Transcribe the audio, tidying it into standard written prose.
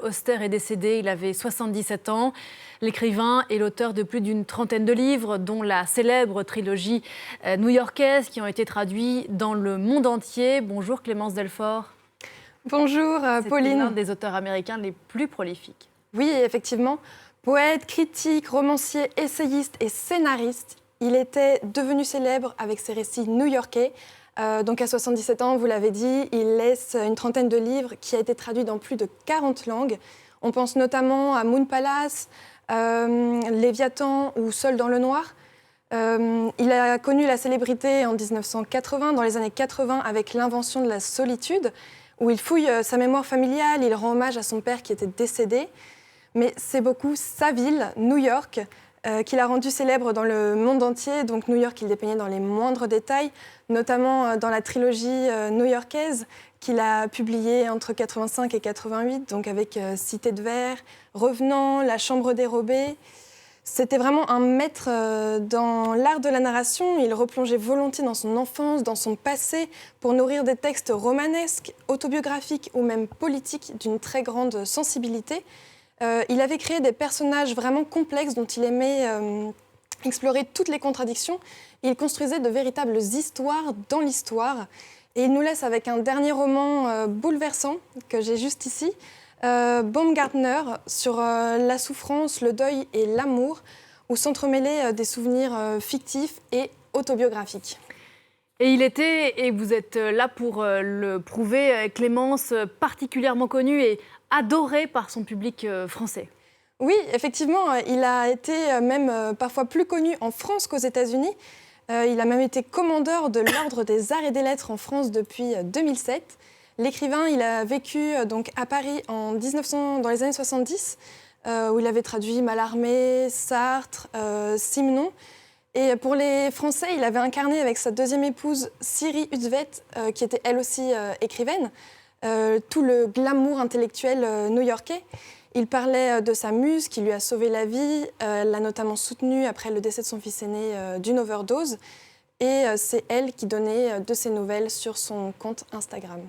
Auster est décédé, il avait 77 ans. L'écrivain est l'auteur de plus d'une trentaine de livres, dont la célèbre trilogie new-yorkaise, qui ont été traduits dans le monde entier. Bonjour Clémence Delfort. Bonjour C'est l'un Pauline. des auteurs américains les plus prolifiques. Oui, effectivement, poète, critique, romancier, essayiste et scénariste, il était devenu célèbre avec ses récits new-yorkais. Donc à 77 ans, vous l'avez dit, il laisse une trentaine de livres qui a été traduit dans plus de 40 langues. On pense notamment à Moon Palace, Léviathan ou Seul dans le noir. Il a connu la célébrité en 1980, dans les années 80, avec l'invention de la solitude, où il fouille sa mémoire familiale, il rend hommage à son père qui était décédé. Mais c'est beaucoup sa ville, New York, qu'il a rendu célèbre dans le monde entier. Donc New York, il dépeignait dans les moindres détails, notamment dans la trilogie new-yorkaise qu'il a publiée entre 85 et 88, donc avec Cité de verre, Revenant, La chambre dérobée. C'était vraiment un maître dans l'art de la narration. Il replongeait volontiers dans son enfance, dans son passé, pour nourrir des textes romanesques, autobiographiques ou même politiques d'une très grande sensibilité. Il avait créé des personnages vraiment complexes dont il aimait explorer toutes les contradictions. Il construisait de véritables histoires dans l'histoire. Et il nous laisse avec un dernier roman bouleversant que j'ai juste ici, Baumgartner, sur la souffrance, le deuil et l'amour, où s'entremêlaient des souvenirs fictifs et autobiographiques. Et il était, et vous êtes là pour le prouver, Clémence, particulièrement connu et adoré par son public français. Oui, effectivement, il a été même parfois plus connu en France qu'aux États-Unis. Il a même été commandeur de l'Ordre des Arts et des Lettres en France depuis 2007. L'écrivain, il a vécu donc à Paris dans les années 70, où il avait traduit Mallarmé, Sartre, Simenon. Et pour les Français, il avait incarné avec sa deuxième épouse, Siri Hustvedt, qui était elle aussi écrivaine, tout le glamour intellectuel new-yorkais. Il parlait de sa muse qui lui a sauvé la vie. Elle l'a notamment soutenue après le décès de son fils aîné d'une overdose. Et c'est elle qui donnait de ses nouvelles sur son compte Instagram.